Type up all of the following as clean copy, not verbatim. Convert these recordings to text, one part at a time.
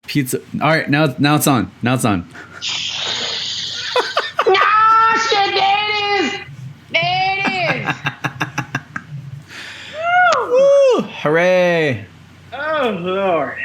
Pizza. All right, now it's on. Now it's on. Ah, shit, there it is. There it is. Woo! Hooray! Oh, Lord.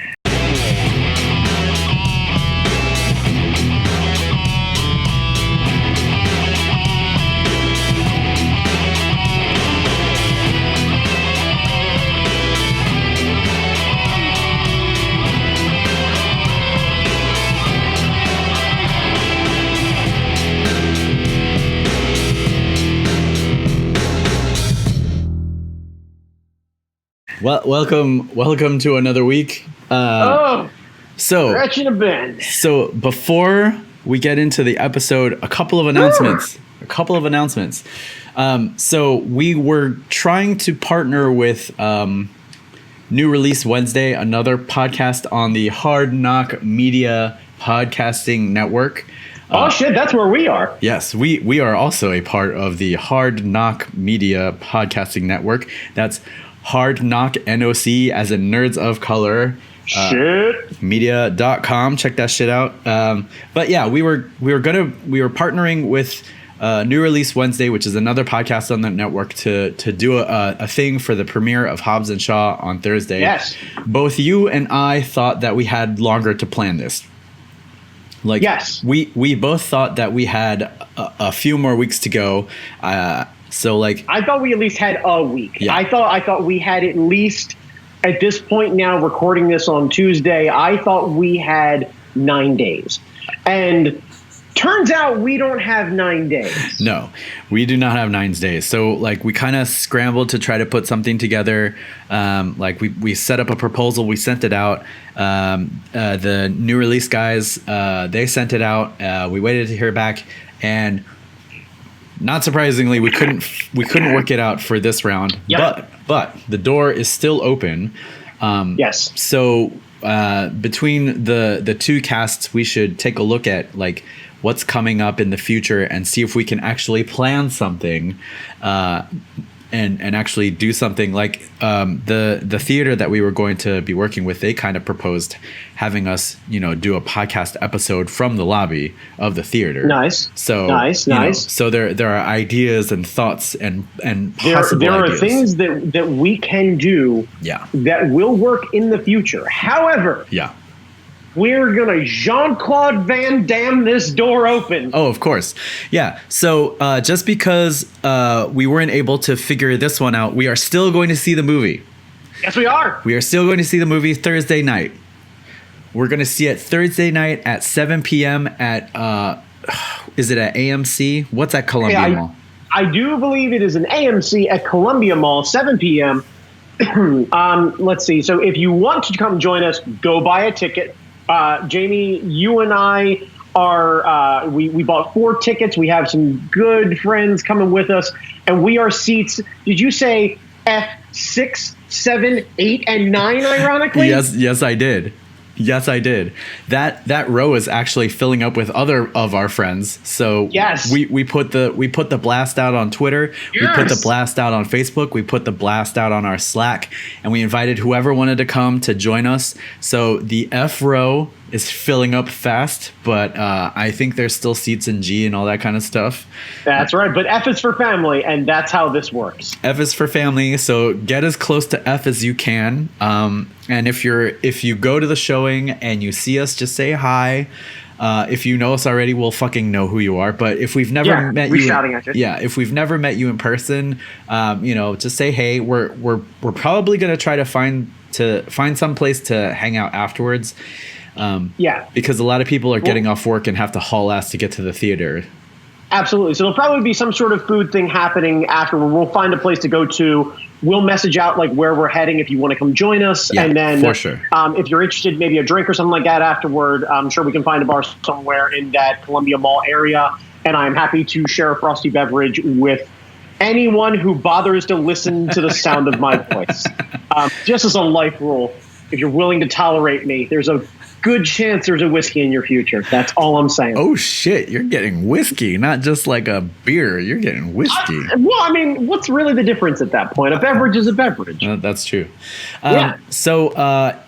Well, welcome to another week. So stretching a bend. So before we get into the episode, a couple of announcements. So we were trying to partner with New Release Wednesday, another podcast on the Hard Knock Media Podcasting Network. Oh shit, that's where we are. Yes, we are also a part of the Hard Knock Media Podcasting Network. That's Hard Knock NOC as in Nerds of Color. Media.com. Check that shit out. But yeah, we were partnering with New Release Wednesday, which is another podcast on the network, to do a thing for the premiere of Hobbs and Shaw on Thursday. Yes. Both you and I thought that we had longer to plan this. Yes. We both thought that we had a few more weeks to go. So I thought we at least had a week. Yeah. I thought we had at least, at this point now, recording this on Tuesday, I thought we had 9 days. And turns out we don't have 9 days. No, we do not have 9 days. So we kind of scrambled to try to put something together. We set up a proposal. We sent it out. The New Release guys, they sent it out. We waited to hear back, and not surprisingly, we couldn't work it out for this round. Yep. But the door is still open. Yes. So between the two casts, we should take a look at what's coming up in the future and see if we can actually plan something and actually do something. The theater that we were going to be working with, they kind of proposed having us, do a podcast episode from the lobby of the theater. Nice. So nice. So there are ideas and thoughts and possible there are ideas. things that we can do that will work in the future. However, we're going to Jean-Claude Van Damme this door open. Oh, of course. Yeah. So just because we weren't able to figure this one out, we are still going to see the movie. Yes, we are. We are still going to see the movie Thursday night. We're going to see it Thursday night at 7 p.m. at, is it at AMC? What's at Columbia Mall? I do believe it is an AMC at Columbia Mall, 7 p.m. Let's see. So if you want to come join us, go buy a ticket. Jamie, you and I are, we bought 4 tickets. We have some good friends coming with us, and we are seats, did you say F6, 7, 8, and 9, ironically? Yes, I did. Yes, I did. That row is actually filling up with other of our friends. So yes, we put the blast out on Twitter. Yes. We put the blast out on Facebook. We put the blast out on our Slack, and we invited whoever wanted to come to join us. So the F row is filling up fast, but I think there's still seats in G and all that kind of stuff. That's right, but F is for family, and that's how this works. F is for family, so get as close to F as you can. And if you go to the showing and you see us, just say hi. If you know us already, we'll fucking know who you are. But if we've never met you, if we've never met you in person, just say hey. We're probably gonna try to find some place to hang out afterwards. Because a lot of people are getting off work and have to haul ass to get to the theater. Absolutely. So there'll probably be some sort of food thing happening afterward. We'll find a place to go to. We'll message out where we're heading if you want to come join us. Yeah, and then for sure. If you're interested, maybe a drink or something like that afterward, I'm sure we can find a bar somewhere in that Columbia Mall area. And I'm happy to share a frosty beverage with anyone who bothers to listen to the sound of my voice. Just as a life rule, if you're willing to tolerate me, there's a good chance there's a whiskey in your future. That's all I'm saying. Oh shit, you're getting whiskey, not just like a beer. You're getting whiskey. Well, I mean, what's really the difference at that point? A beverage is a beverage. That's true. Yeah.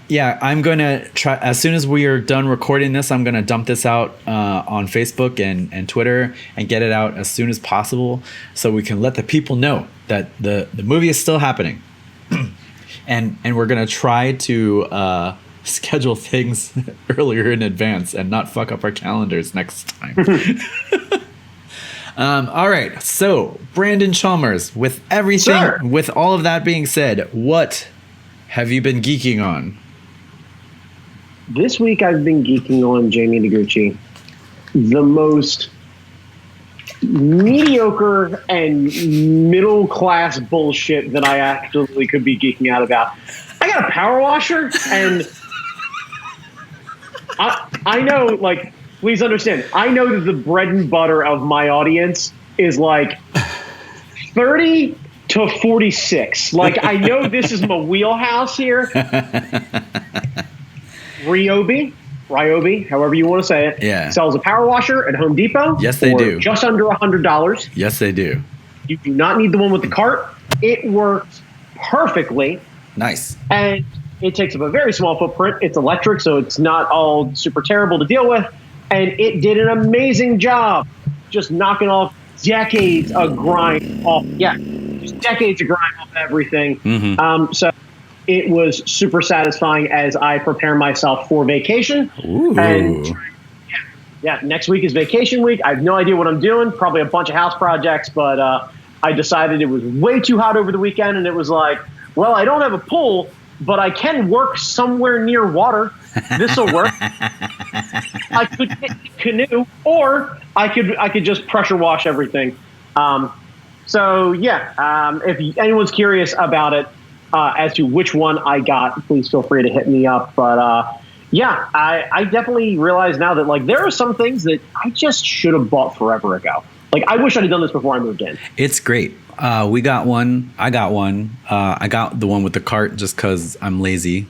Yeah, I'm going to try, as soon as we are done recording this, I'm going to dump this out on Facebook and Twitter and get it out as soon as possible so we can let the people know that the movie is still happening. and we're going to try to schedule things earlier in advance and not fuck up our calendars next time. All right. So, Brandon Chalmers, with everything, Sure. with all of that being said, what have you been geeking on? This week I've been geeking on Jamie Noguchi, the most mediocre and middle class bullshit that I actually could be geeking out about. I got a power washer, and I know, like, please understand, I know that the bread and butter of my audience is like 30 to 46. Like, I know this is my wheelhouse here. Ryobi, however you want to say it, sells a power washer at Home Depot. Yes, they do. Just under $100. Yes, they do. You do not need the one with the cart. It works perfectly. Nice. And it takes up a very small footprint. It's electric, so it's not all super terrible to deal with. And it did an amazing job just knocking off decades of grime off. Yeah, just decades of grime off everything. Mm-hmm. So it was super satisfying as I prepare myself for vacation. Ooh. And yeah, next week is vacation week. I have no idea what I'm doing. Probably a bunch of house projects, but I decided it was way too hot over the weekend, and it was like, well, I don't have a pool, but I can work somewhere near water. This will work. I could get a canoe, or I could just pressure wash everything. If anyone's curious about it, as to which one I got, please feel free to hit me up. But I definitely realize now that, like, there are some things that I just should have bought forever ago. Like, I wish I'd have done this before I moved in. It's great. We got one. I got one. I got the one with the cart just because I'm lazy.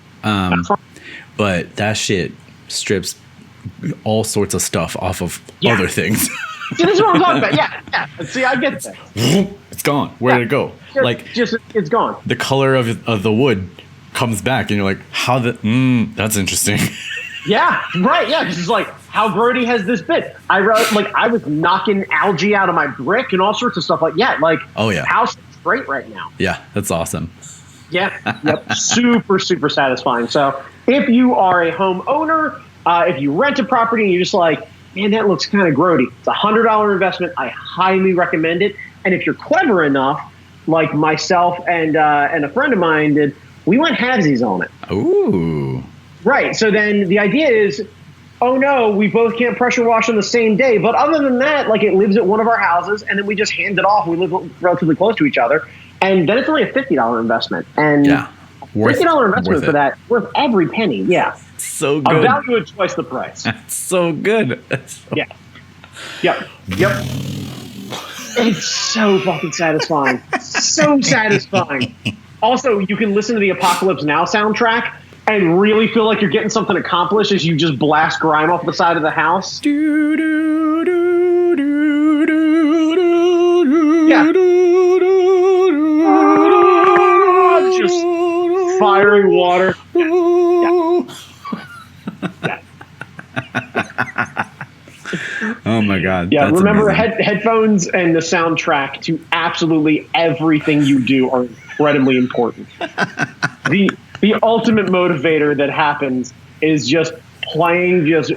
But that shit strips all sorts of stuff off of other things. See, this is what I'm talking about. Yeah. See, I get that. It's gone. Where did it go? It's gone. The color of the wood comes back, and you're like, how that's interesting. Yeah, right. Yeah, it's just like, how grody has this been? I was knocking algae out of my brick and all sorts of stuff. Like, oh yeah, house is great right now. Yeah, that's awesome. Yeah, yep, super, super satisfying. So if you are a homeowner, if you rent a property and you're just like, man, that looks kind of grody, it's $100 investment. I highly recommend it. And if you're clever enough, like myself and a friend of mine did, we went halvesies on it. Ooh. Right. So then the idea is, oh no, we both can't pressure wash on the same day. But other than that, like, it lives at one of our houses, and then we just hand it off. We live relatively close to each other. And then it's only a $50 investment. And $50 investment for that, worth every penny. Yeah. So good. A value and twice the price. That's so good. Yeah. Yep. It's so fucking satisfying. So satisfying. Also, you can listen to the Apocalypse Now soundtrack and really feel like you're getting something accomplished as you just blast grime off the side of the house. Yeah. Just firing water. Yeah. Oh my God. Yeah, that's remember, amazing. headphones and the soundtrack to absolutely everything you do are incredibly important. The ultimate motivator that happens is just playing just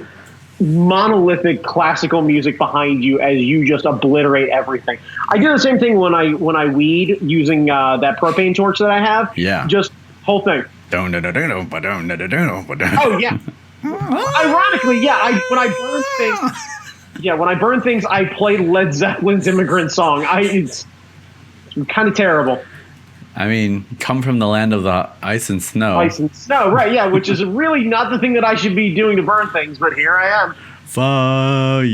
monolithic classical music behind you as you just obliterate everything. I do the same thing when I weed using that propane torch that I have. Yeah. Just whole thing. Oh yeah. Ironically, when I burn things, I play Led Zeppelin's Immigrant Song. It's kind of terrible. I mean, come from the land of the ice and snow. Ice and snow, right, yeah, which is really not the thing that I should be doing to burn things, but here I am. Fire.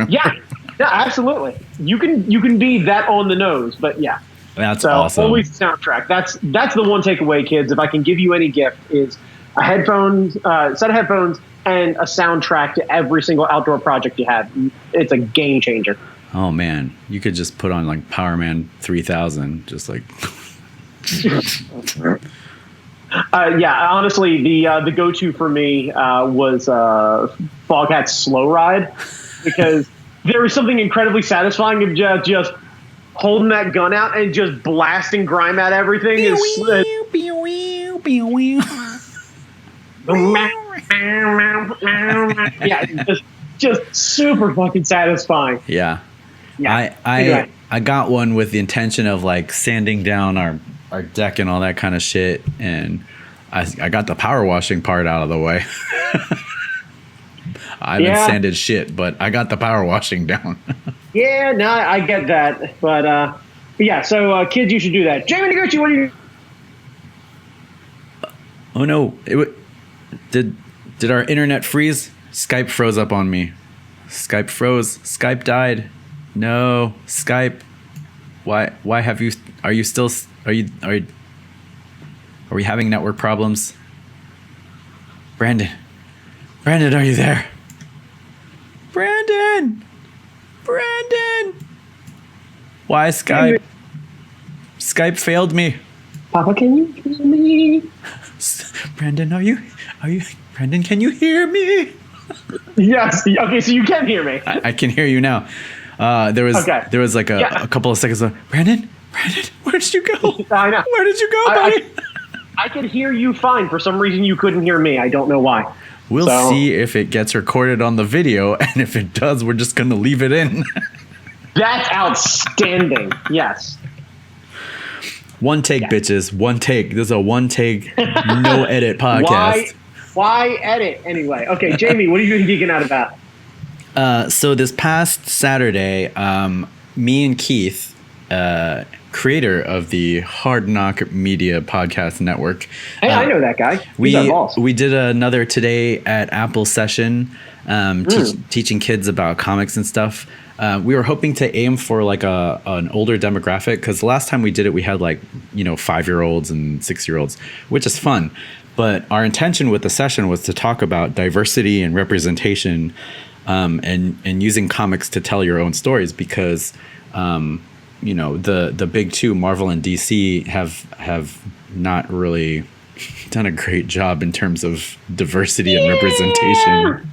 Yeah, absolutely. You can be that on the nose, but yeah. That's awesome. Always the soundtrack. That's the one takeaway, kids. If I can give you any gift, is a headphones, set of headphones, and a soundtrack to every single outdoor project you have. It's a game changer. Oh man, you could just put on like Power Man 3000, just like. Yeah, honestly, the go-to for me was Foghat's Slow Ride, because there was something incredibly satisfying of just holding that gun out and just blasting grime at everything. Yeah, just super fucking satisfying. Yeah. Yeah. I got one with the intention of like sanding down our deck and all that kind of shit, and I got the power washing part out of the way. I haven't sanded shit, but I got the power washing down. Yeah, no, I get that, but yeah. So kids, you should do that. Jamie Noguchi, what do you? Oh no! Did our internet freeze? Skype froze up on me. Skype froze. Skype died. No, Skype. Why have you? Are we having network problems? Brandon, are you there? Brandon. Why Skype? Skype failed me. Papa, can you hear me? Brandon, are you? Brandon, can you hear me? Yes. Okay, so you can hear me. I can hear you now. There was like a couple of seconds of Brandon, where did you go? I know. Where did you go, buddy? I could hear you fine. For some reason, you couldn't hear me. I don't know why. We'll see if it gets recorded on the video, and if it does, we're just gonna leave it in. That's outstanding. Yes. One take, bitches. One take. This is a one take, no edit podcast. Why edit anyway? Okay, Jamie, what are you geeking out about? So this past Saturday, me and Keith, creator of the Hard Knock Media Podcast Network. Hey, I know that guy. He's our boss. We did another today at Apple session, teaching kids about comics and stuff. We were hoping to aim for like an older demographic, because the last time we did it, we had like 5-year-olds and 6-year-olds, which is fun. But our intention with the session was to talk about diversity and representation, and using comics to tell your own stories, because the big two, Marvel and DC, have not really done a great job in terms of diversity and representation.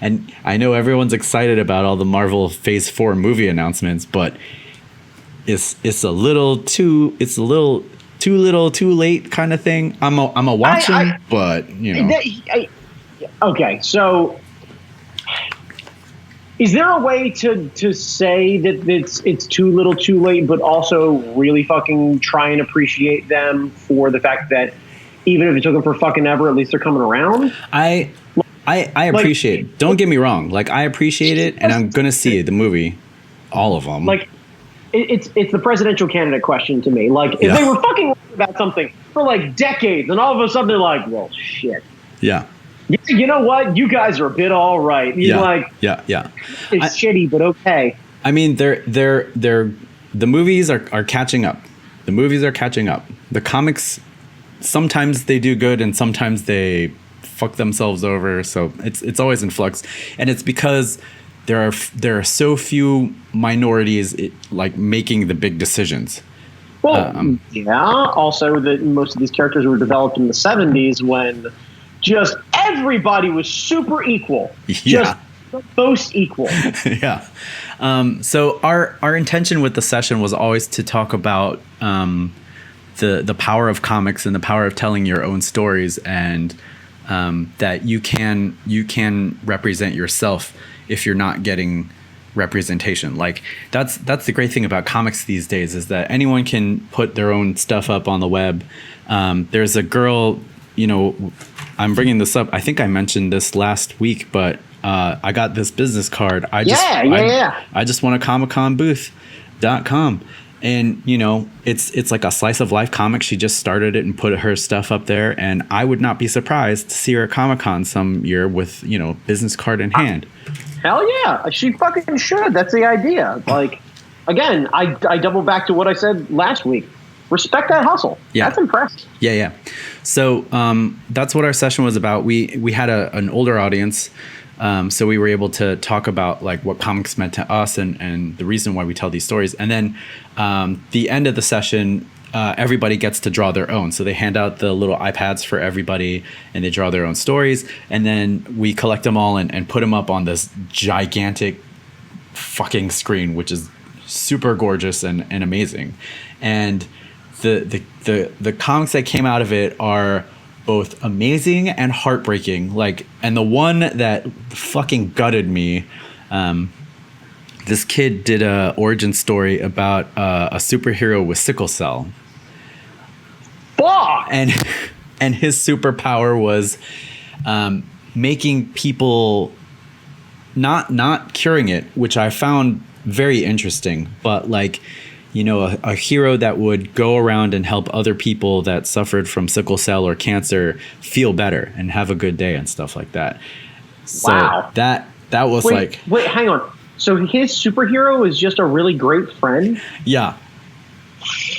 And I know everyone's excited about all the Marvel Phase 4 movie announcements, but it's a little too late kind of thing. I'm a watch them, but okay, so is there a way to say that it's too little too late, but also really fucking try and appreciate them for the fact that even if it took them for fucking ever, at least they're coming around? I appreciate it. Don't get me wrong. Like, I appreciate it, and I'm gonna see the movie, all of them. Like, it's the presidential candidate question to me. Like, if they were fucking about something for like decades, and all of a sudden they're like, well, shit. Yeah. You know what? You guys are a bit all right. Yeah. It's shitty, but okay. I mean, the movies are catching up. The movies are catching up. The comics, sometimes they do good, and sometimes they fuck themselves over. So it's always in flux, and it's because there are so few minorities like making the big decisions. Well, also that most of these characters were developed in the 70s when just everybody was super equal. Just the most equal. Yeah. So our intention with the session was always to talk about the power of comics and the power of telling your own stories, and that you can represent yourself if you're not getting representation. Like, that's the great thing about comics these days, is that anyone can put their own stuff up on the web. There's a girl, I'm bringing this up, I think I mentioned this last week, but I got this business card. I just want a Comic-Con booth.com. And it's like a slice of life comic. She just started it and put her stuff up there, and I would not be surprised to see her at Comic-Con some year with business card in hand. Hell yeah, she fucking should. That's the idea. Like, again, I double back to what I said last week. respect that hustle. Yeah. That's impressive. Yeah. So that's what our session was about. We had an older audience, so we were able to talk about like what comics meant to us and the reason why we tell these stories. And then the end of the session, everybody gets to draw their own. So they hand out the little iPads for everybody, and they draw their own stories. And then we collect them all and put them up on this gigantic fucking screen, which is super gorgeous and amazing. And the comics that came out of it are both amazing and heartbreaking. Like, and the one that fucking gutted me, this kid did a origin story about a superhero with sickle cell. Fuck! And his superpower was making people not curing it, which I found very interesting, but like, you know, a hero that would go around and help other people that suffered from sickle cell or cancer feel better and have a good day and stuff like that. So wow. that was wait, hang on. So his superhero is just a really great friend? Yeah.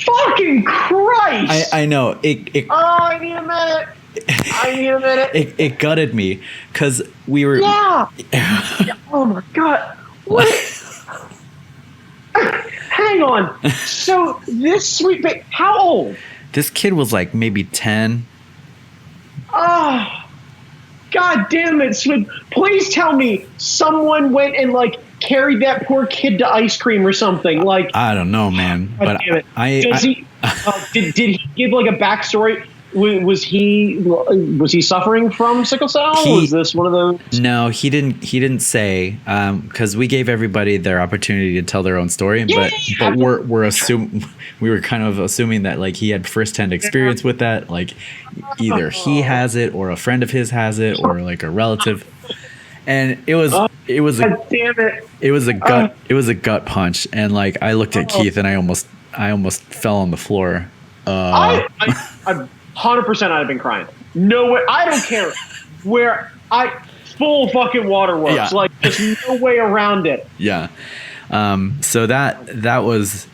Fucking Christ! I know. I need a minute. It gutted me because we were. Yeah. Oh my God. What? Hang on. So this sweet baby, how old? This kid was like maybe 10. Oh, God damn it, sweet. Please tell me someone went and like carried that poor kid to ice cream or something. Like, I don't know, man. God But damn it. Did he give like a backstory? Was he suffering from sickle cell? Was this one of those? No, he didn't say, because we gave everybody their opportunity to tell their own story. But we were kind of assuming that like he had firsthand experience with that. Like either he has it or a friend of his has it or like a relative. And it was God damn it. It was a gut punch. And like I looked at Keith and I almost fell on the floor. I 100% I'd have been crying. No way. I don't care where full fucking waterworks. Yeah. Like there's no way around it. Yeah. So that was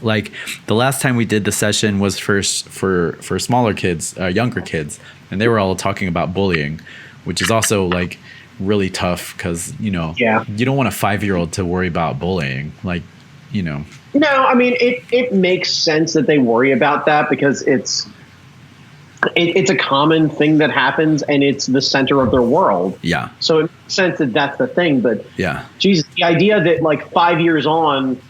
like the last time we did the session was for smaller kids, younger kids, and they were all talking about bullying, which is also like really tough because you don't want a 5-year-old to worry about bullying, like. No, I mean it makes sense that they worry about that because it's a common thing that happens and it's the center of their world. Yeah. So it makes sense that that's the thing. But yeah, Jesus, the idea that like 5 years on,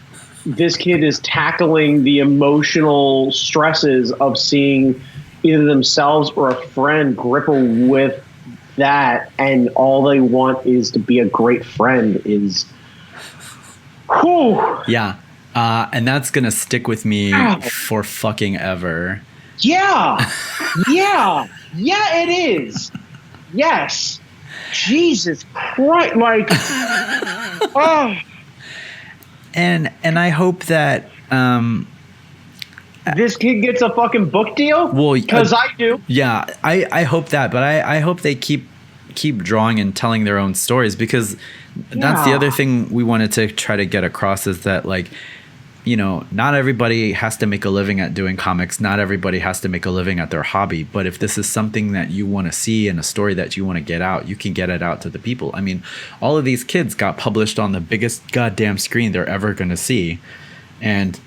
this kid is tackling the emotional stresses of seeing either themselves or a friend grapple with that, and all they want is to be a great friend is. Whew. Yeah. And that's going to stick with me for fucking ever. Yeah. Yeah, it is. Yes. Jesus Christ. Like, oh. And I hope that this kid gets a fucking book deal. Well, because I do. Yeah, I hope that, but I hope they keep drawing and telling their own stories because that's the other thing we wanted to try to get across is that like. Not everybody has to make a living at doing comics. Not everybody has to make a living at their hobby. But if this is something that you want to see and a story that you want to get out, you can get it out to the people. I mean, all of these kids got published on the biggest goddamn screen they're ever going to see. And,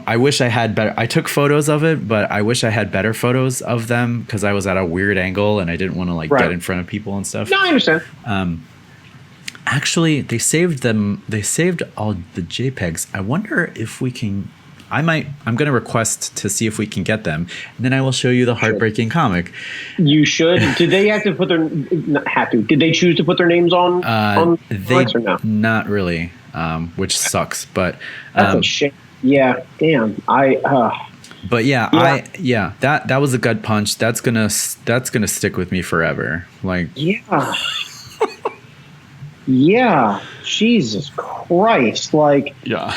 I wish I had better. I took photos of it, but I wish I had better photos of them because I was at a weird angle and I didn't want to get in front of people and stuff. No, I understand. Actually, they saved them. They saved all the JPEGs. I wonder if we can. I'm going to request to see if we can get them, and then I will show you the heartbreaking comic. You should. Did they have to put their? Not have to. Did they choose to put their names on? They or no? Not really, which sucks. But that's a shit. Yeah. Damn. But yeah. That was a gut punch. That's gonna stick with me forever. Like. Yeah. Yeah, Jesus Christ! Like, yeah,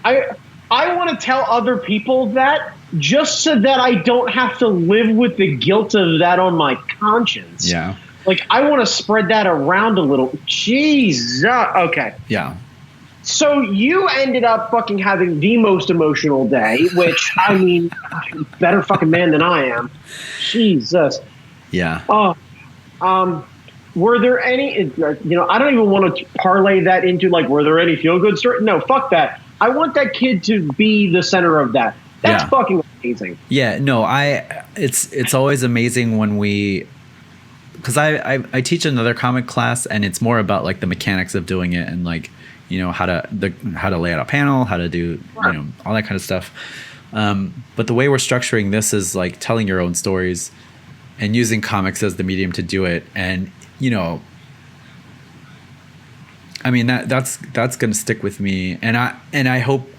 I want to tell other people that just so that I don't have to live with the guilt of that on my conscience. Yeah, like I want to spread that around a little. Jesus. Okay. Yeah. So you ended up fucking having the most emotional day, which, I mean, better fucking man than I am. Jesus. Yeah. Oh, were there any, I don't even want to parlay that into like, were there any feel good stories? No, fuck that. I want that kid to be the center of that. That's fucking amazing. Yeah, no, it's always amazing when because I teach another comic class, and it's more about like the mechanics of doing it, and like, how to lay out a panel, how to do, all that kind of stuff. But the way we're structuring this is like telling your own stories and using comics as the medium to do it. And, I mean, that's going to stick with me. And I hope,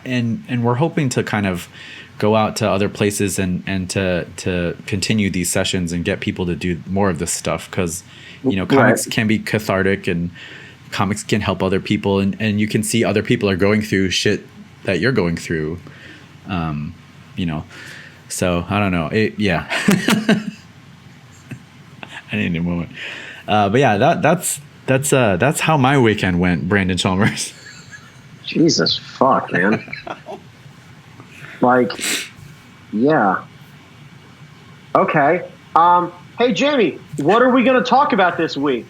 and we're hoping to kind of go out to other places and to continue these sessions and get people to do more of this stuff. Cause comics can be cathartic, and comics can help other people, and you can see other people are going through shit that you're going through. So I don't know. I need a moment. But yeah, that's how my weekend went, Brandon Chalmers. Jesus fuck, man. Like, yeah. Okay. Hey Jamie, what are we gonna talk about this week?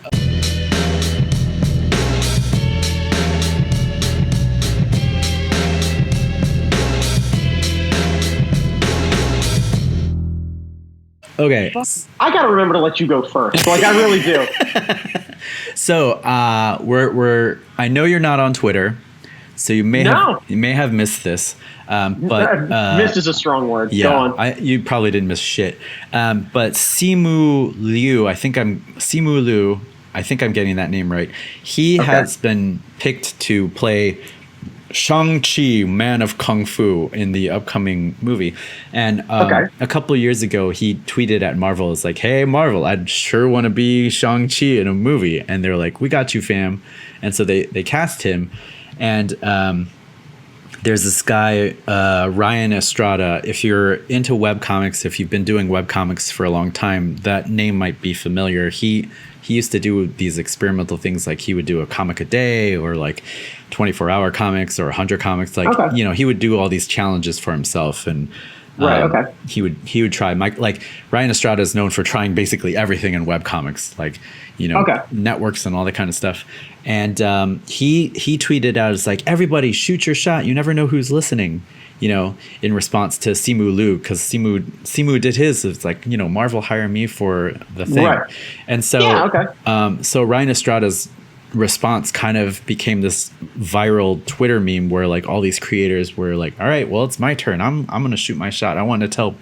Okay. I gotta remember to let you go first. Like, I really do. So we're I know you're not on Twitter, so you may have missed this. But missed is a strong word. Yeah, go on. You probably didn't miss shit. But Simu Liu, I think I'm getting that name right. He has been picked to play Shang-Chi, Man of Kung Fu, in the upcoming movie. And a couple of years ago, he tweeted at Marvel, it's like, hey, Marvel, I'd sure want to be Shang-Chi in a movie. And they're like, we got you, fam. And so they cast him. And there's this guy, Ryan Estrada. If you're into webcomics, if you've been doing webcomics for a long time, that name might be familiar. He used to do these experimental things, like he would do a comic a day, or like 24-hour comics, or 100 comics. Like, he would do all these challenges for himself. And he would try. Like Ryan Estrada is known for trying basically everything in webcomics, like, networks and all that kind of stuff. And he tweeted out, it's like, everybody shoot your shot. You never know who's listening, in response to Simu Liu, because Simu did his. It's like, Marvel hire me for the thing. Right. And so, so Ryan Estrada's response kind of became this viral Twitter meme where like all these creators were like, all right, well, it's my turn. I'm going to shoot my shot. I want to tell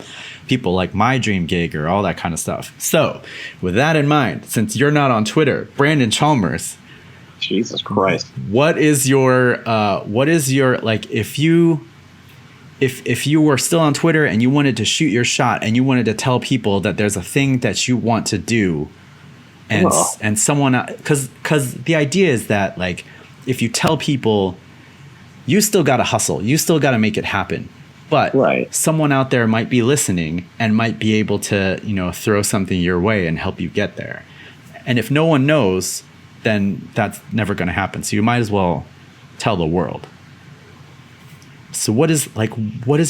people like my dream gig or all that kind of stuff. So with that in mind, since you're not on Twitter, Brandon Chalmers, Jesus Christ, what is your like, if you were still on Twitter and you wanted to shoot your shot and you wanted to tell people that there's a thing that you want to do, and someone, because the idea is that, like, if you tell people, you still got to hustle, you still got to make it happen, but someone out there might be listening and might be able to, throw something your way and help you get there. And if no one knows, then that's never going to happen. So you might as well tell the world. So what is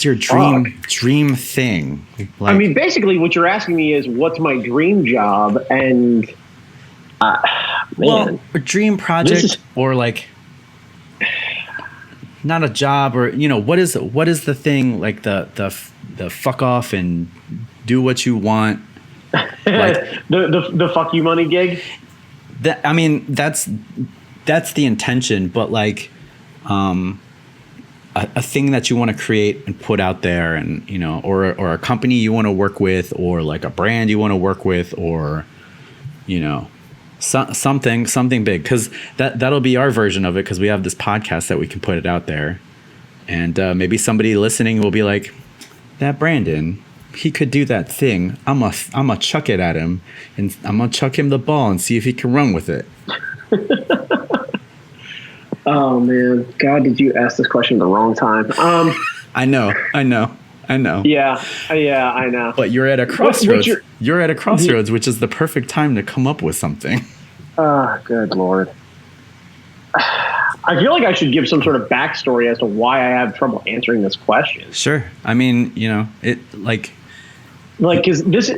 your dream thing? Like, I mean, basically what you're asking me is, what's my dream job? And well, a dream project, or like, not a job, or what is the thing, like the fuck off and do what you want, like the fuck you money gig. That, I mean, that's the intention, but like, a thing that you want to create and put out there, and or a company you want to work with, or like a brand you want to work with, or something big, because that'll be our version of it, because we have this podcast that we can put it out there, and maybe somebody listening will be like, that Brandon, he could do that thing. I'm gonna chuck it at him, and I'm gonna chuck him the ball and see if he can run with it. Oh man, God, did you ask this question at the wrong time? I know. Yeah, I know. But you're at a crossroads. You're at a crossroads, which is the perfect time to come up with something. Good Lord. I feel like I should give some sort of backstory as to why I have trouble answering this question. Sure. I mean, it because this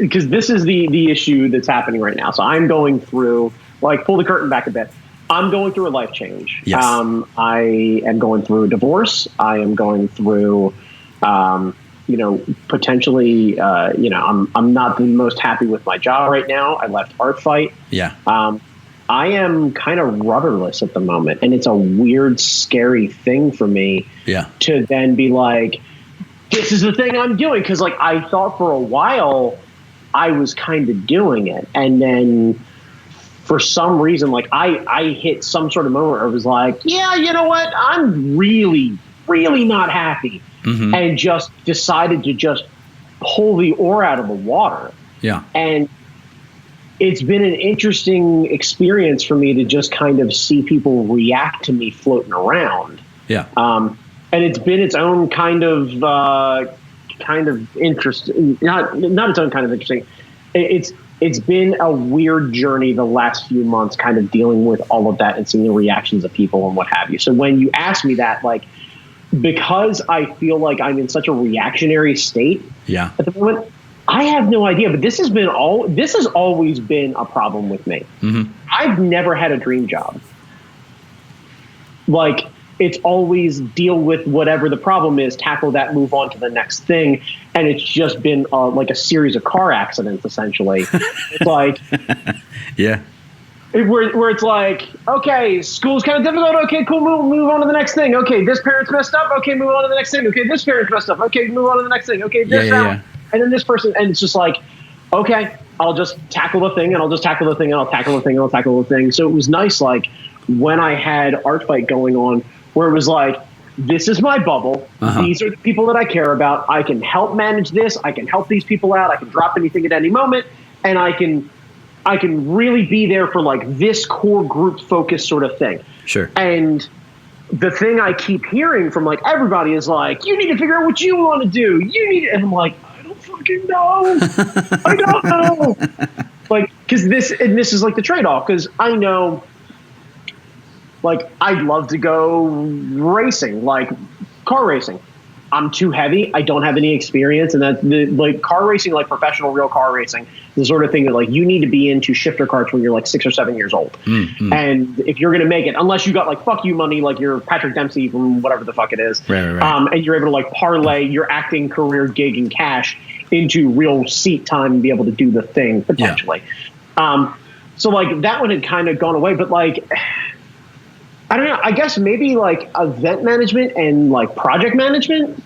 is the issue that's happening right now. So I'm going through, like, pull the curtain back a bit. I'm going through a life change. Yes. I am going through a divorce. I am going through, potentially, I'm not the most happy with my job right now. I left Art Fight. Yeah. I am kind of rudderless at the moment, and it's a weird, scary thing for me. Yeah. To then be like, this is the thing I'm doing, because like I thought for a while I was kind of doing it, and then for some reason, like I hit some sort of moment where I was like, yeah, you know what, I'm really, really not happy, and just decided to just pull the oar out of the water. Yeah. And it's been an interesting experience for me to just kind of see people react to me floating around. Yeah. And it's been its own kind of interesting, not its own kind of interesting. It's been a weird journey the last few months, kind of dealing with all of that and seeing the reactions of people and what have you. So when you ask me that, like, because I feel like I'm in such a reactionary state at the moment, I have no idea, but this has always been a problem with me. I've never had a dream job. Like, it's always deal with whatever the problem is, tackle that, move on to the next thing. And it's just been like a series of car accidents, essentially. It's like, yeah. Where it's like, okay, school's kind of difficult. Okay, cool. Move on to the next thing. Okay, this parent's messed up. Okay, move on to the next thing. Okay, this parent's messed up. Okay, move on to the next thing. Okay, this and then this person, and it's just like, okay, I'll just tackle the thing, and I'll just tackle the thing, and I'll tackle the thing, and I'll tackle the thing. So it was nice, like when I had Art Fight going on, where it was like, this is my bubble. These are the people that I care about. I can help manage this. I can help these people out. I can drop anything at any moment, and I can really be there for like this core group focus sort of thing. Sure. And the thing I keep hearing from like everybody is like, you need to figure out what you want to do. You need it. And I'm like, I don't fucking know. I don't know. Like, because this is like the trade-off, because I know, like, I'd love to go racing, like car racing. I'm too heavy. I don't have any experience. And that like car racing, like professional real car racing, is the sort of thing that like you need to be into shifter carts when you're like 6 or 7 years old. And if you're going to make it, unless you got like fuck you money, like you're Patrick Dempsey from whatever the fuck it is. Right. And you're able to like parlay your acting career gig and cash into real seat time and be able to do the thing potentially. Yeah. So like that one had kind of gone away, but like, I don't know. I guess maybe like event management and like project management,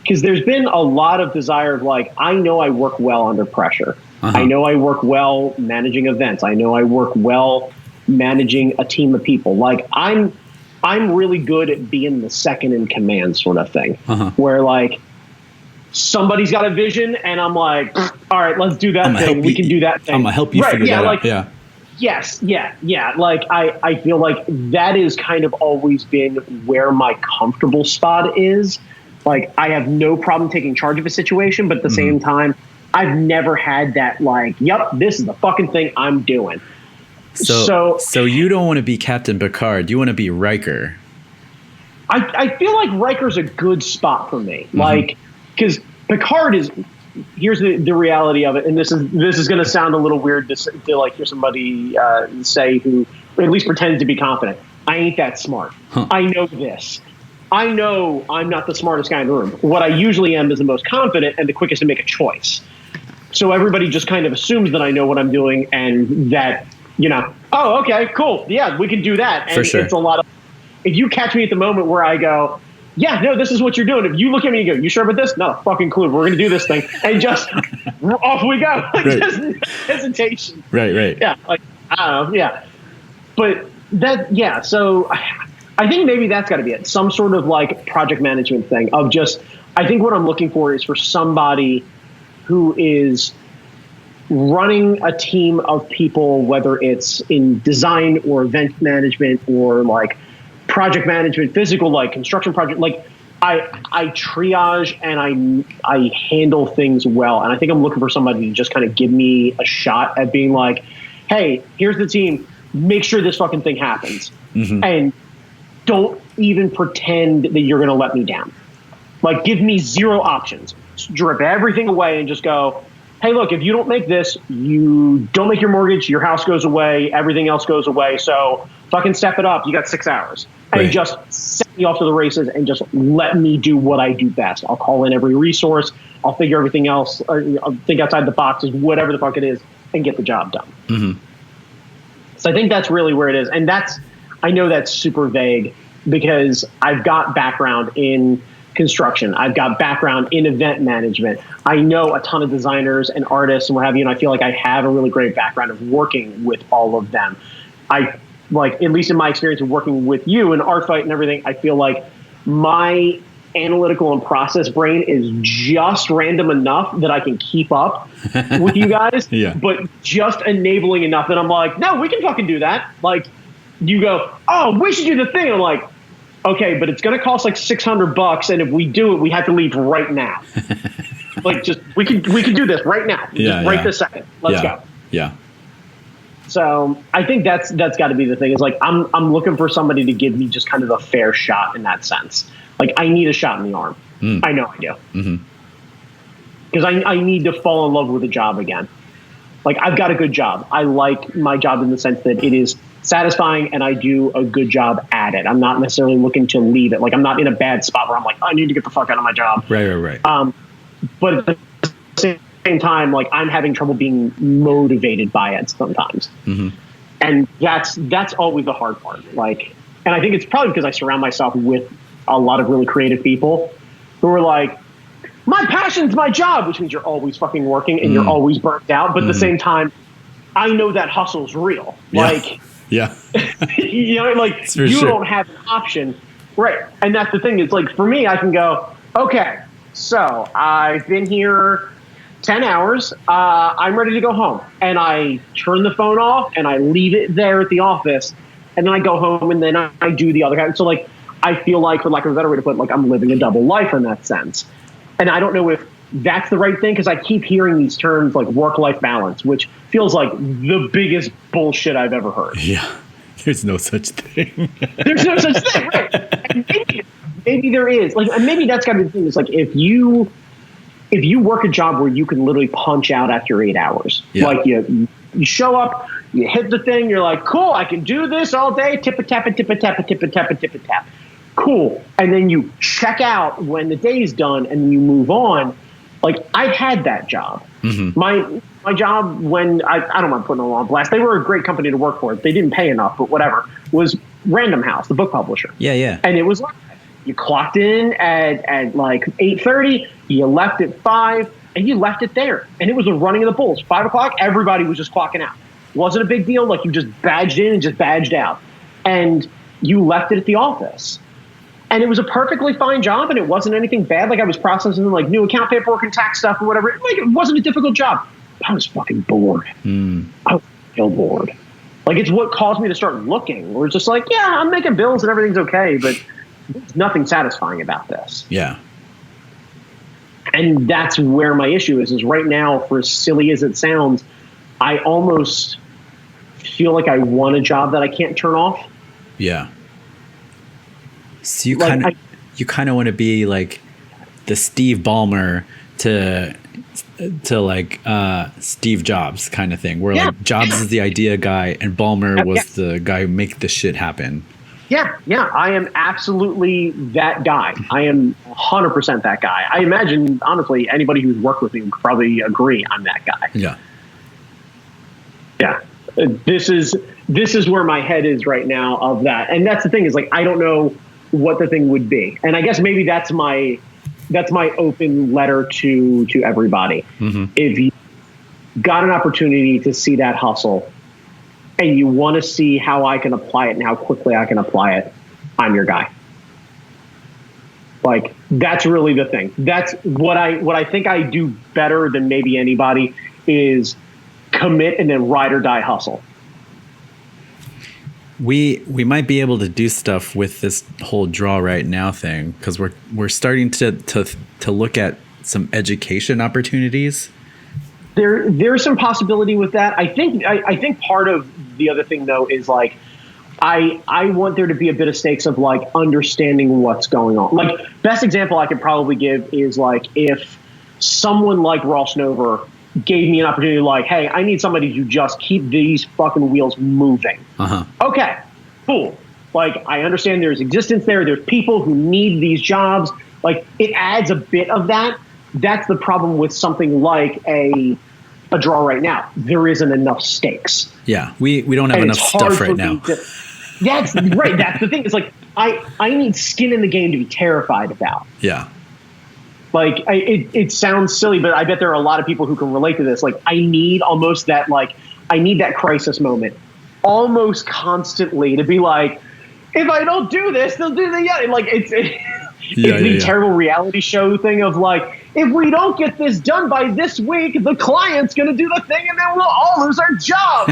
because there's been a lot of desire of like, I know I work well under pressure. I know I work well managing events. I know I work well managing a team of people. Like I'm really good at being the second in command sort of thing, where like somebody's got a vision and I'm like, all right, let's do that thing. We can do that thing. I'm gonna help you figure that out. Yeah. Yes. Yeah. Like I feel like that is kind of always been where my comfortable spot is. Like I have no problem taking charge of a situation, but at the same time, I've never had that like, yep, this is the fucking thing I'm doing. So you don't want to be Captain Picard. You want to be Riker. I feel like Riker's a good spot for me. Like, because Picard is, here's the reality of it, and this is going to sound a little weird to like hear somebody say who at least pretends to be confident. I ain't that smart. I know this. I know I'm not the smartest guy in the room. What I usually am is the most confident and the quickest to make a choice. So everybody just kind of assumes that I know what I'm doing and that, oh, okay, cool. Yeah, we can do that. And for sure. It's a lot of, if you catch me at the moment where I go, yeah, no, this is what you're doing. If you look at me and go, you sure about this? Not a fucking clue. We're going to do this thing. And just off we go. Like, right. Just hesitation. Right. Yeah. Like, I don't know. Yeah. But that, yeah. So I think maybe that's got to be it. Some sort of like project management thing of just, I think what I'm looking for is for somebody who is running a team of people, whether it's in design or event management or like project management, physical, like construction project, like I triage and I handle things well. And I think I'm looking for somebody to just kind of give me a shot at being like, hey, here's the team. Make sure this fucking thing happens. And don't even pretend that you're going to let me down. Like, give me zero options. Strip everything away and just go, hey, look, if you don't make this, you don't make your mortgage, your house goes away, everything else goes away. So fucking step it up. You got 6 hours. And Right. just set me off to the races and just let me do what I do best. I'll call in every resource. I'll figure everything else. I'll think outside the boxes, whatever the fuck it is, and get the job done. Mm-hmm. So I think that's really where it is. And I know that's super vague because I've got background in construction. I've got background in event management. I know a ton of designers and artists and what have you, and I feel like I have a really great background of working with all of them. I like, at least in my experience of working with you and Art Fight and everything, I feel like my analytical and process brain is just random enough that I can keep up with you guys, Yeah. but just enabling enough that I'm like, no, we can fucking do that. Like, you go, oh, we should do the thing. I'm like, okay, but it's going to cost like $600, and if we do it, we have to leave right now. Like, just we can do this right now. Yeah, just right this second. Let's go. Yeah. So I think that's got to be the thing. Is like I'm looking for somebody to give me just kind of a fair shot in that sense. Like, I need a shot in the arm. I know I do. Mm-hmm. Because I need to fall in love with a job again. Like, I've got a good job. I like my job in the sense that it is satisfying and I do a good job at it. I'm not necessarily looking to leave it. Like, I'm not in a bad spot where I'm like, I need to get the fuck out of my job. Right. But at the same time, like, I'm having trouble being motivated by it sometimes. Mm-hmm. And that's always the hard part. Like, and I think it's probably because I surround myself with a lot of really creative people who are like, my passion's my job, which means you're always fucking working and you're always burnt out. But at the same time, I know that hustle's real. Like, yeah. you know, like, you don't have an option. Right. And that's the thing. It's like, for me, I can go, okay, so I've been here 10 hours. I'm ready to go home. And I turn the phone off and I leave it there at the office. And then I go home and then I do the other half. So, like, I feel like, for lack of a better way to put it, like, I'm living a double life in that sense. And I don't know if that's the right thing, because I keep hearing these terms like work-life balance, which feels like the biggest bullshit I've ever heard. Yeah. There's no such thing. There's no such thing, right? And maybe there is. Like, and maybe that's got to be the thing. It's like, if you work a job where you can literally punch out after 8 hours, like you show up, you hit the thing, you're like, cool, I can do this all day, tip-a-tap, tip-a-tap, tip-a-tap, tip-a-tap. Cool. And then you check out when the day's done and you move on. Like, I've had that job. Mm-hmm. My job, when I don't mind putting them on blast, they were a great company to work for. They didn't pay enough, but whatever, was Random House, the book publisher. Yeah. And it was like, you clocked in at like 8:30, you left at 5, and you left it there. And it was the running of the bulls. 5 o'clock, everybody was just clocking out. Wasn't a big deal. Like, you just badged in and just badged out. And you left it at the office. And it was a perfectly fine job, and it wasn't anything bad. Like, I was processing like new account paperwork and tax stuff and whatever. Like, it wasn't a difficult job. I was fucking bored. I was still bored. Like, it's what caused me to start looking. Where it's just like, yeah, I'm making bills and everything's okay, but there's nothing satisfying about this. Yeah. And that's where my issue is right now, for as silly as it sounds, I almost feel like I want a job that I can't turn off. Yeah. So you kind of want to be like the Steve Ballmer to like Steve Jobs kind of thing, where like Jobs is the idea guy and Ballmer was the guy who make the shit happen. Yeah, I am absolutely that guy. I am 100% that guy. I imagine, honestly, anybody who's worked with me would probably agree I'm that guy. Yeah. This is where my head is right now of that. And that's the thing, is like, I don't know what the thing would be. And I guess maybe that's my open letter to everybody. Mm-hmm. If you got an opportunity to see that hustle and you want to see how I can apply it and how quickly I can apply it, I'm your guy. Like, that's really the thing. That's what I think I do better than maybe anybody, is commit and then ride or die hustle. We might be able to do stuff with this whole draw right now thing, because we're starting to look at some education opportunities. There's some possibility with that. I think part of the other thing, though, is like, I want there to be a bit of stakes of like understanding what's going on. Like, best example I could probably give is like if someone like Ross Nover gave me an opportunity, like, hey, I need somebody to just keep these fucking wheels moving. Okay, cool. Like, I understand there's existence there. There's people who need these jobs. Like, it adds a bit of that. That's the problem with something like a draw right now. There isn't enough stakes. Yeah, we don't have enough stuff right now. That's right. That's the thing. It's like I need skin in the game to be terrified about. Yeah. Like it sounds silly, but I bet there are a lot of people who can relate to this. Like I need almost that. Like I need that crisis moment, almost constantly to be like, if I don't do this, they'll do the other. Like it's the terrible reality show thing of like, if we don't get this done by this week, the client's going to do the thing, and then we'll all lose our job.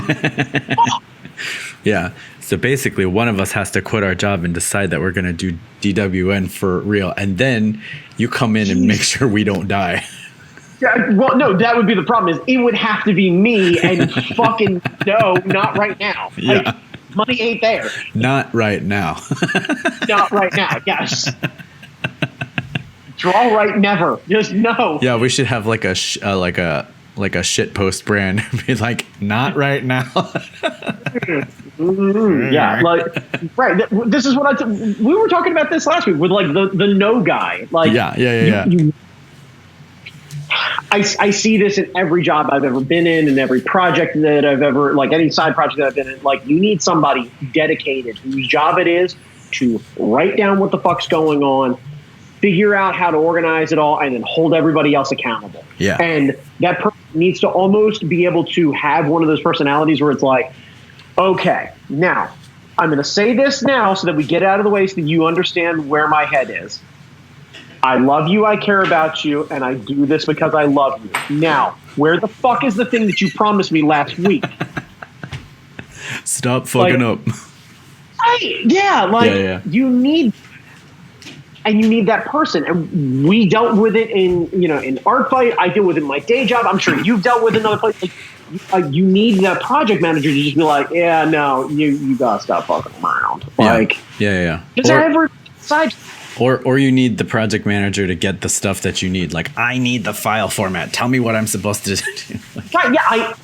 Yeah. So basically, one of us has to quit our job and decide that we're going to do DWN for real. And then you come in and make sure we don't die. Yeah, well, no, that would be the problem. Is it would have to be me, and fucking no, not right now. Yeah. Like, money ain't there. Not right now. Not right now. Yes. Draw right never. Just no. Yeah, we should have like a shit post brand. Be like, not right now. Yeah, like right. This is what we were talking about this last week with like the no guy. Like yeah. I see this in every job I've ever been in, and every project that I've ever, like any side project that I've been in. Like you need somebody dedicated whose job it is to write down what the fuck's going on, figure out how to organize it all, and then hold everybody else accountable. Yeah. And that person needs to almost be able to have one of those personalities where it's like, okay, now I'm going to say this now so that we get out of the way so that you understand where my head is. I love you, I care about you, and I do this because I love you. Now, where the fuck is the thing that you promised me last week? Stop fucking up. You need, and you need that person. And we dealt with it in Art Fight. I deal with it in my day job. I'm sure you've dealt with another place. Like, you need the project manager to just be like, yeah, no, you gotta stop fucking around. Like, yeah. Because every side. Or you need the project manager to get the stuff that you need. Like, I need the file format. Tell me what I'm supposed to do. Right,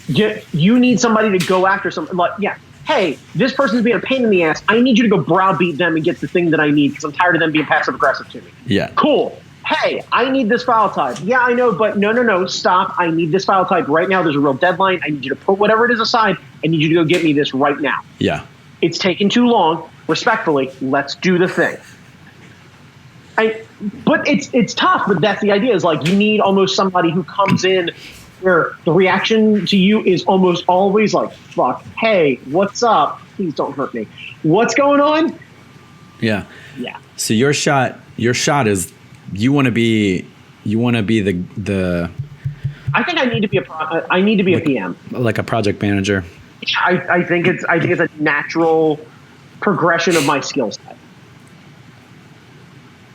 you need somebody to go after something. Like, yeah, hey, this person's being a pain in the ass. I need you to go browbeat them and get the thing that I need because I'm tired of them being passive aggressive to me. Yeah. Cool. Hey, I need this file type. Yeah, I know, but no, stop. I need this file type right now. There's a real deadline. I need you to put whatever it is aside. I need you to go get me this right now. Yeah. It's taken too long. Respectfully, let's do the thing. But it's tough, but that's the idea, is like you need almost somebody who comes in where the reaction to you is almost always like, fuck, hey, what's up? Please don't hurt me. What's going on? Yeah. Yeah. So your shot is you want to be the I think I need to be a PM. Like a project manager. I think it's a natural progression of my skill set.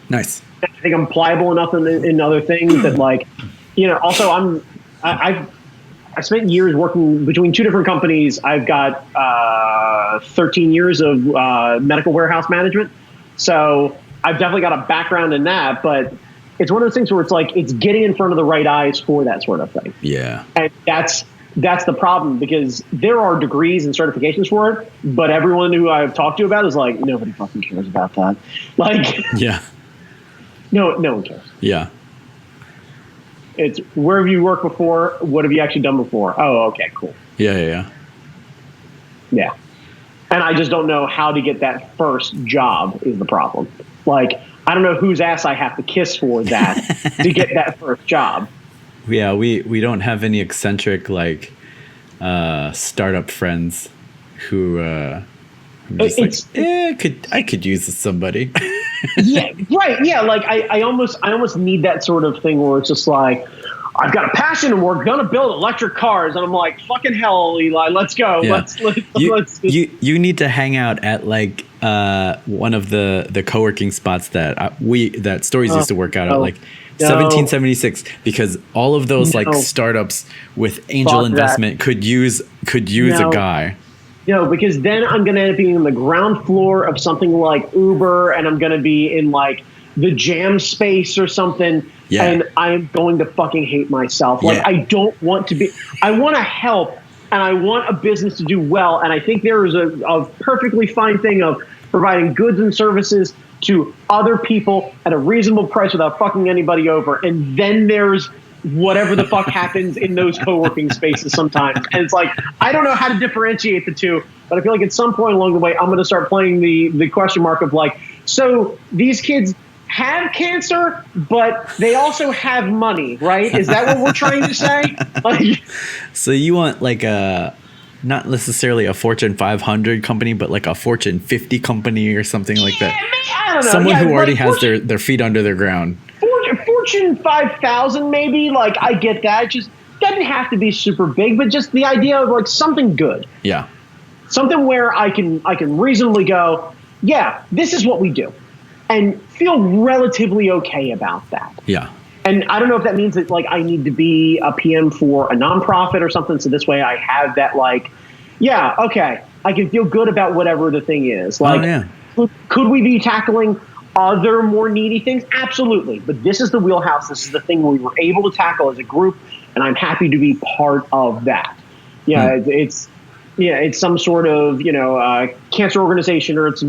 Nice. I think I'm pliable enough in other things that, like, also I spent years working between two different companies. I've got 13 years of medical warehouse management. So I've definitely got a background in that, but it's one of those things where it's like, it's getting in front of the right eyes for that sort of thing. Yeah. And that's the problem, because there are degrees and certifications for it, but everyone who I've talked to about is like, nobody fucking cares about that. Like, yeah. No one cares. Yeah. It's where have you worked before? What have you actually done before? Oh, okay, cool. Yeah. And I just don't know how to get that first job is the problem. Like, I don't know whose ass I have to kiss for that to get that first job. Yeah, we don't have any eccentric like startup friends who I'm just I could use somebody. Yeah, right. Yeah, like I almost need that sort of thing where it's just like, I've got a passion and we're gonna build electric cars, and I'm like, fucking hell, Eli, let's go. Yeah. Let's you need to hang out at like one of the co-working spots that Stories used to work out at, like 1776, because all of those like startups with angel investment could use a guy. because then I'm going to end up being on the ground floor of something like Uber, and I'm going to be in like the jam space or something. Yeah. And I'm going to fucking hate myself. Like, I don't want to be, I want to help, and I want a business to do well. And I think there is a perfectly fine thing of providing goods and services to other people at a reasonable price without fucking anybody over. And then there's whatever the fuck happens in those co-working spaces sometimes. And it's like, I don't know how to differentiate the two, but I feel like at some point along the way, I'm going to start playing the question mark of like, so these kids have cancer, but they also have money, right? Is that what we're trying to say? Like, so you want like not necessarily a Fortune 500 company, but like a Fortune 50 company or something like that. I don't know. Someone who already has their feet under their ground. Fortune 5,000, maybe. Like, I get that. It just doesn't have to be super big, but just the idea of like something good. Yeah. Something where I can reasonably go, yeah, this is what we do, and feel relatively okay about that. Yeah. And I don't know if that means that like I need to be a PM for a nonprofit or something. So this way I have that like, yeah, okay, I can feel good about whatever the thing is. Like, could we be tackling other more needy things? Absolutely. But this is the wheelhouse. This is the thing we were able to tackle as a group, and I'm happy to be part of that. Yeah, it's some sort of cancer organization, or it's.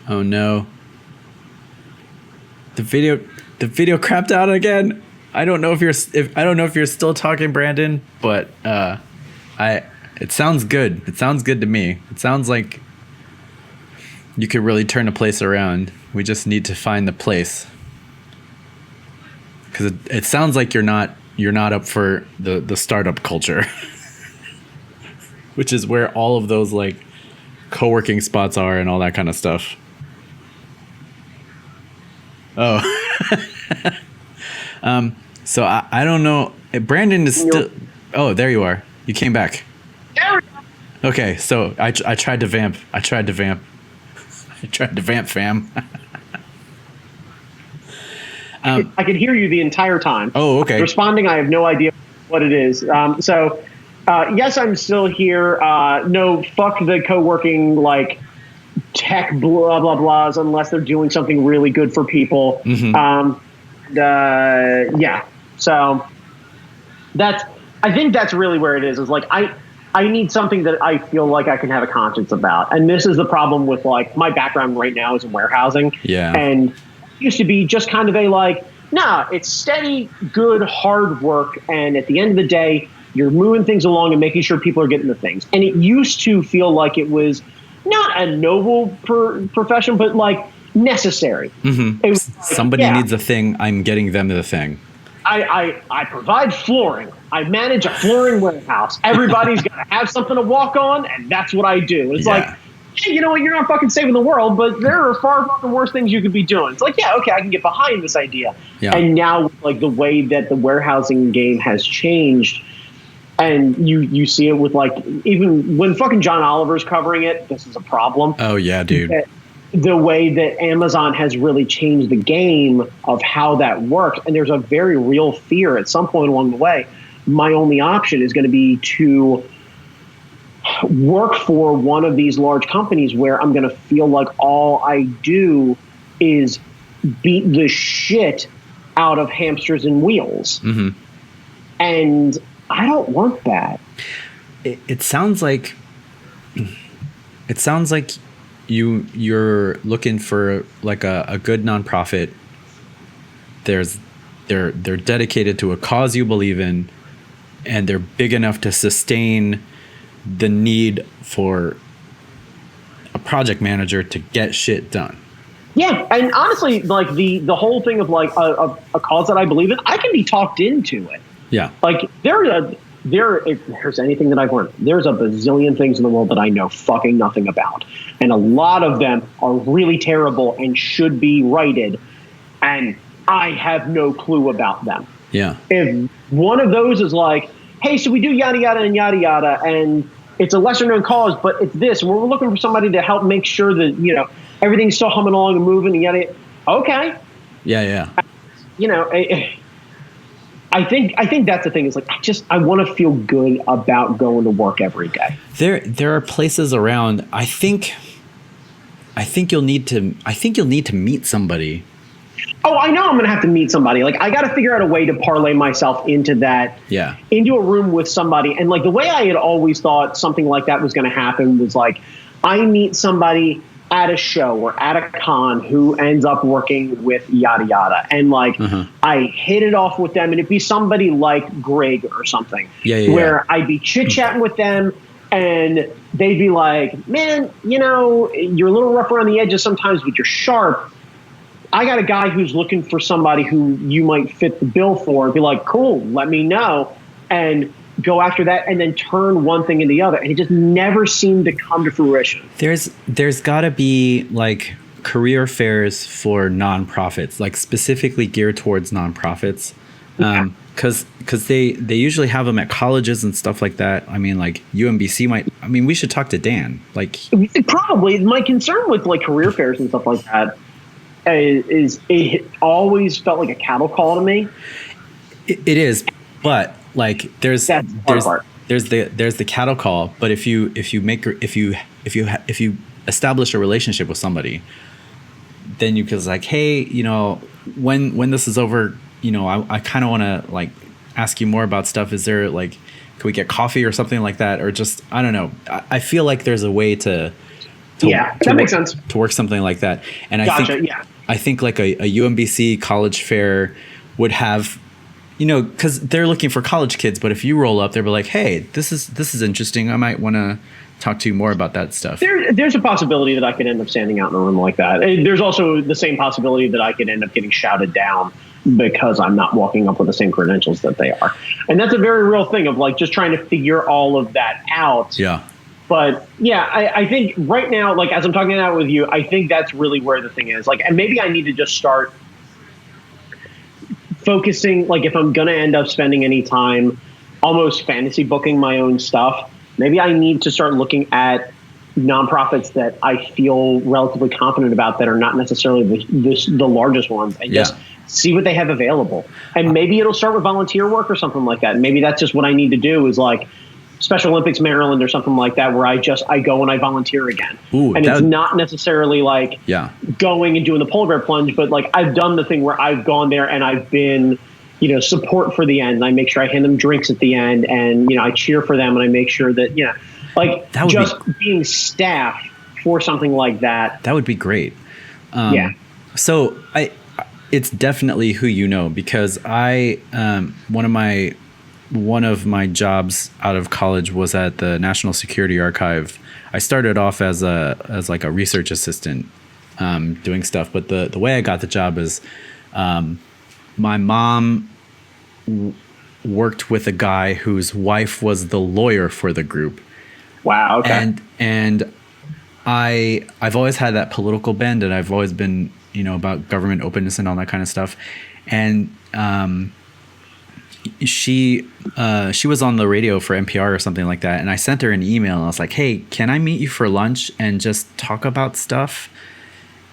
Oh no. The video crapped out again. I don't know if you're still talking, Brandon, but it sounds good. It sounds good to me. It sounds like you could really turn a place around. We just need to find the place. Cuz it sounds like you're not up for the startup culture. Which is where all of those like co-working spots are and all that kind of stuff. Oh. So I don't know. Brandon is still. Oh, there you are. You came back. Okay, so I tried to vamp. I tried to vamp, fam. I could hear you the entire time. Oh, okay. Responding, I have no idea what it is. Yes, I'm still here. No, fuck the co-working like tech blah blah blahs unless they're doing something really good for people. Mm-hmm. Yeah. So I think that's really where it is like I need something that I feel like I can have a conscience about. And this is the problem with like my background right now is in warehousing. Yeah. And it used to be just kind of a like, nah, it's steady, good, hard work. And at the end of the day, you're moving things along and making sure people are getting the things. And it used to feel like it was not a noble profession, but like necessary. Mm-hmm. It was Somebody needs a thing. I'm getting them the thing. I provide flooring. I manage a flooring warehouse. Everybody's got to have something to walk on, and that's what I do. It's like, hey, you know what? You're not fucking saving the world, but there are far fucking worse things you could be doing. It's like, yeah, okay, I can get behind this idea. Yeah. And now, like the way that the warehousing game has changed, and you see it with like even when fucking John Oliver's covering it, this is a problem. Oh yeah, dude. The way that Amazon has really changed the game of how that works. And there's a very real fear at some point along the way. My only option is going to be to work for one of these large companies where I'm going to feel like all I do is beat the shit out of hamsters and wheels. Mm-hmm. And I don't want that. It sounds like you're looking for like a good nonprofit. They're dedicated to a cause you believe in, and they're big enough to sustain the need for a project manager to get shit done. Yeah, and honestly, like the whole thing of like a cause that I believe in, I can be talked into it. Yeah, like if there's anything that I've learned, there's a bazillion things in the world that I know fucking nothing about. And a lot of them are really terrible and should be righted. And I have no clue about them. Yeah. If one of those is like, hey, so we do yada, yada, and yada, yada, and it's a lesser known cause, but it's this, and we're looking for somebody to help make sure that, everything's still humming along and moving and yada. Okay. Yeah. I think that's the thing is like I want to feel good about going to work every day. There are places around. I think you'll need to meet somebody. Oh, I know I'm going to have to meet somebody. Like, I got to figure out a way to parlay myself into that, into a room with somebody. And like the way I had always thought something like that was going to happen was like, I meet somebody at a show or at a con who ends up working with yada yada. And like, I hit it off with them, and it'd be somebody like Greg or something where I'd be chit chatting with them. And they'd be like, man, you're a little rough around the edges sometimes, but you're sharp. I got a guy who's looking for somebody who you might fit the bill for. Be like, cool, let me know. And go after that and then turn one thing into the other. And it just never seemed to come to fruition. There's got to be like career fairs for nonprofits, like specifically geared towards nonprofits. Because they usually have them at colleges and stuff like that. I mean, like UMBC might. I mean, we should talk to Dan. Like, probably my concern with like career fairs and stuff like that is it always felt like a cattle call to me. It is, but like there's the cattle call. But if you establish a relationship with somebody, then you could like, hey, when this is over. I kind of want to like ask you more about stuff. Is there like, can we get coffee or something like that? Or just, I don't know. I feel like there's a way to that makes sense. To work something like that. And I think like a UMBC college fair would have, cause they're looking for college kids, but if you roll up, they'll be like, hey, this is interesting. I might want to talk to you more about that stuff. There's a possibility that I could end up standing out in a room like that. There's also the same possibility that I could end up getting shouted down because I'm not walking up with the same credentials that they are. And that's a very real thing of like just trying to figure all of that out. Yeah. But yeah, I think right now, like as I'm talking it out with you, I think that's really where the thing is. Like, and maybe I need to just start focusing, like if I'm going to end up spending any time almost fantasy booking my own stuff, maybe I need to start looking at nonprofits that I feel relatively confident about that are not necessarily the largest ones, and just see what they have available. And maybe it'll start with volunteer work or something like that. And maybe that's just what I need to do is like Special Olympics Maryland or something like that, where I go and I volunteer again. And it's not necessarily like going and doing the polar bear plunge, but like I've done the thing where I've gone there and I've been, support for the end. And I make sure I hand them drinks at the end, and, I cheer for them, and I make sure that, like just being staff for something like that. That would be great. So it's definitely who because one of my jobs out of college was at the National Security Archive. I started off as like a research assistant, doing stuff. But the way I got the job is, my mom worked with a guy whose wife was the lawyer for the group. Wow. Okay. And I've always had that political bend, and I've always been, about government openness and all that kind of stuff. And she was on the radio for NPR or something like that, and I sent her an email, and I was like, hey, can I meet you for lunch and just talk about stuff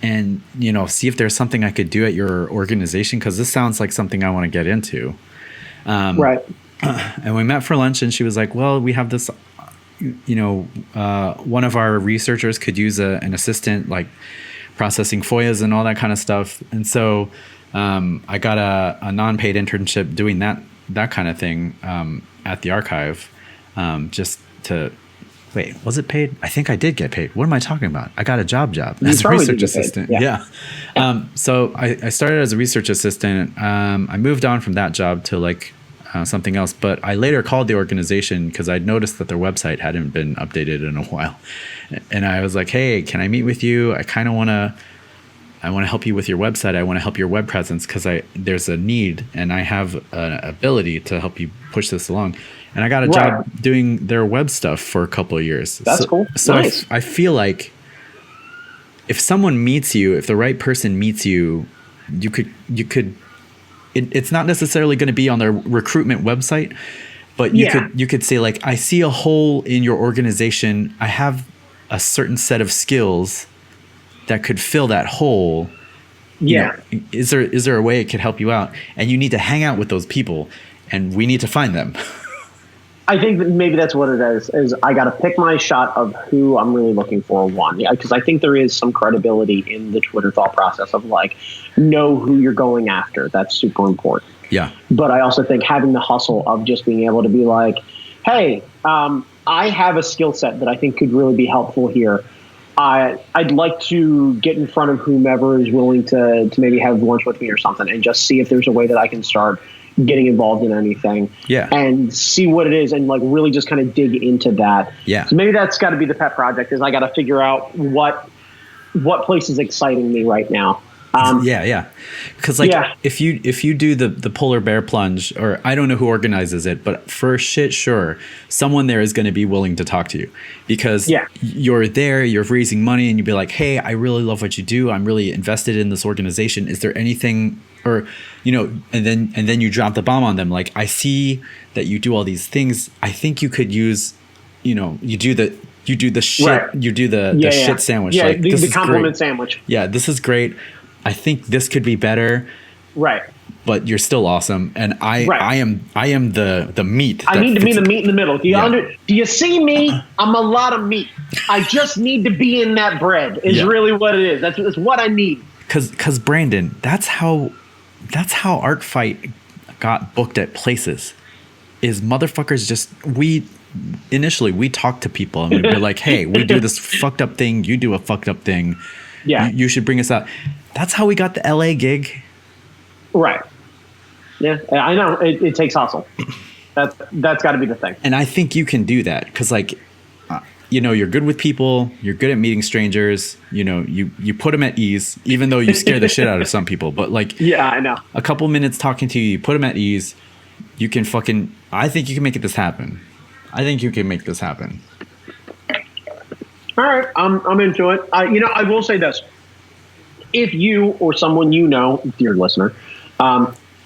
and see if there's something I could do at your organization, because this sounds like something I want to get into. Right. And we met for lunch, and she was like, well, we have this, one of our researchers could use an assistant, like processing FOIAs and all that kind of stuff. And so I got a non-paid internship doing that kind of thing at the archive, just to wait. Was it paid? I think I did get paid. What am I talking about? I got a job as a research assistant. Yeah. So I started as a research assistant. I moved on from that job to like something else, but I later called the organization because I'd noticed that their website hadn't been updated in a while, and I was like, hey, can I meet with you? I kind of want to help you with your website. I want to help your web presence because there's a need, and I have an ability to help you push this along. And I got a job doing their web stuff for a couple of years. That's cool. So nice. I feel like if someone meets you, if the right person meets you, you could. It's not necessarily going to be on their recruitment website, but you could say like, I see a hole in your organization. I have a certain set of skills that could fill that hole. Yeah. Is there a way it could help you out? And you need to hang out with those people, and we need to find them. I think that maybe that's what it is I got to pick my shot of who I'm really looking for. One, yeah, because I think there is some credibility in the Twitter thought process of like, know who you're going after. That's super important. Yeah. But I also think having the hustle of just being able to be like, hey, I have a skill set that I think could really be helpful here. I'd like to get in front of whomever is willing to maybe have lunch with me or something and just see if there's a way that I can start getting involved in anything. Yeah. And see what it is and like really just kind of dig into that. Yeah. So maybe that's got to be the pet project is I got to figure out what place is exciting me right now. Yeah. Because if you do the polar bear plunge, or I don't know who organizes it, but for shit, sure, someone there is going to be willing to talk to you because you're there, you're raising money, and you'd be like, hey, I really love what you do. I'm really invested in this organization. Is there anything, or and then you drop the bomb on them. Like, I see that you do all these things. I think you could use, you do the shit, right. you do the shit sandwich. Yeah, like, the compliment sandwich. Yeah, this is great. I think this could be better. Right. But you're still awesome, and I am the meat. I need to be the meat in the middle. Do you see me? I'm a lot of meat. I just need to be in that bread. Is really what it is. That's what I need. Because Brandon, that's how Art Fight got booked at places. Is motherfuckers just initially we talk to people and we're like, hey, we do this fucked up thing. You do a fucked up thing. Yeah. You should bring us out. That's how we got the LA gig. Right. Yeah, I know. It takes hustle. That's got to be the thing. And I think you can do that because, like, you're good with people. You're good at meeting strangers. You put them at ease, even though you scare the shit out of some people. But, like, yeah, I know. A couple minutes talking to you, you put them at ease. You can I think you can make this happen. I think you can make this happen. All right, I'm into it. I will say this: if you or someone dear listener,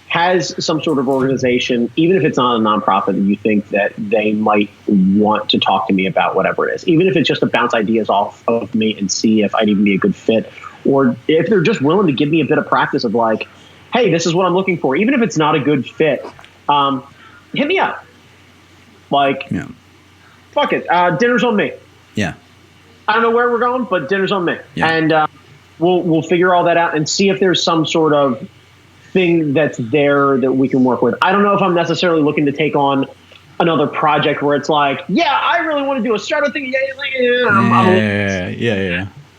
has some sort of organization, even if it's not a nonprofit, that you think that they might want to talk to me about whatever it is, even if it's just to bounce ideas off of me and see if I'd even be a good fit, or if they're just willing to give me a bit of practice of like, hey, this is what I'm looking for, even if it's not a good fit, hit me up. Like, fuck it, dinner's on me. Yeah. I don't know where we're going, but dinner's on me. Yeah. And we'll figure all that out and see if there's some sort of thing that's there that we can work with. I don't know if I'm necessarily looking to take on another project where it's like, yeah, I really want to do a startup thing. Yeah.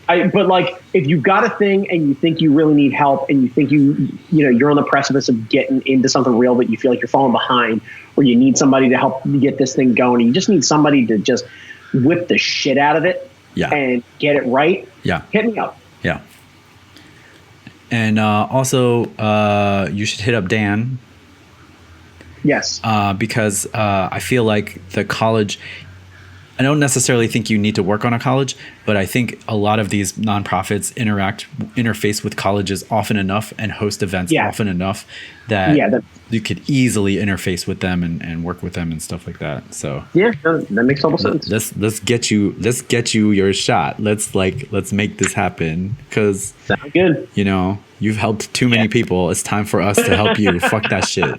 But like, if you got a thing and you think you really need help and you think you're on the precipice of getting into something real, but you feel like you're falling behind, or you need somebody to help get this thing going, and you just need somebody to just whip the shit out of it and get it right. Yeah. Hit me up. Yeah. And also, you should hit up Dan. Yes. Because I feel like the college, I don't necessarily think you need to work on a college, but I think a lot of these nonprofits interface with colleges often enough and host events often enough that you could easily interface with them and work with them and stuff like that. So that makes total sense. Let's get you your shot. Let's make this happen, because sounds good. You've helped too many people. It's time for us to help you. Fuck that shit.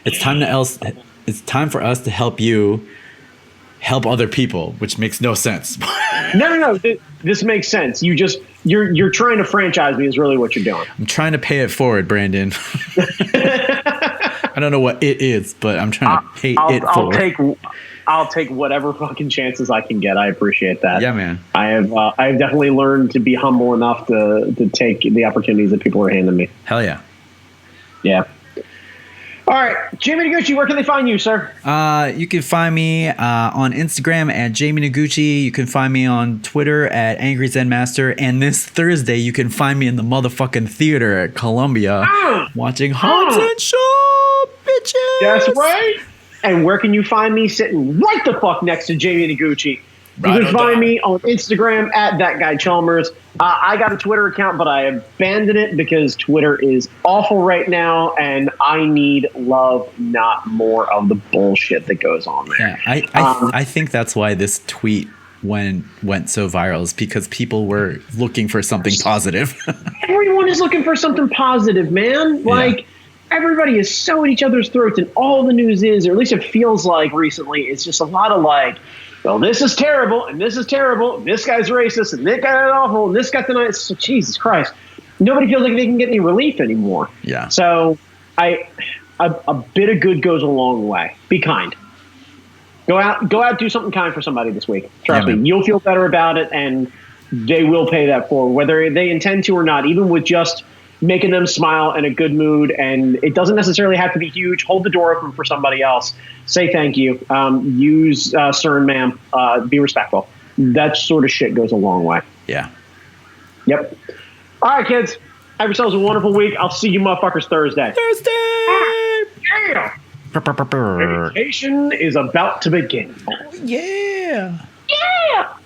It's time for us to help you help other people, which makes no sense. No. This makes sense. You're trying to franchise me is really what you're doing. I'm trying to pay it forward, Brandon. I don't know what it is, but I'm trying to pay it forward. I'll take whatever fucking chances I can get. I appreciate that. Yeah, man. I have definitely learned to be humble enough to take the opportunities that people are handing me. Hell yeah. Yeah. All right, Jamie Noguchi, where can they find you, sir? You can find me on Instagram at Jamie Noguchi. You can find me on Twitter at Angry Zen Master. And this Thursday, you can find me in the motherfucking theater at Columbia watching Haunted Show, bitches. That's right. And where can you find me sitting right the fuck next to Jamie Noguchi? You can find me on Instagram at That Guy Chalmers. I got a Twitter account, but I abandoned it because Twitter is awful right now, and I need love, not more of the bullshit that goes on there. Yeah, I think that's why this tweet went so viral is because people were looking for something positive. Everyone is looking for something positive, man. Like, everybody is so at each other's throats, and all the news is, or at least it feels like recently, it's just a lot of like, well, this is terrible, and this is terrible, and this guy's racist, and this guy's awful, and this guy tonight. So, Jesus Christ. Nobody feels like they can get any relief anymore. Yeah. So a bit of good goes a long way. Be kind. Go out, do something kind for somebody this week. Trust me, you'll feel better about it, and they will pay that forward, whether they intend to or not, even with just making them smile in a good mood. And it doesn't necessarily have to be huge. Hold the door open for somebody else. Say thank you. Use sir and ma'am. Be respectful. That sort of shit goes a long way. Yeah. Yep. All right, kids. Have yourselves a wonderful week. I'll see you motherfuckers Thursday. Yeah. Vacation is about to begin. Yeah. Yeah.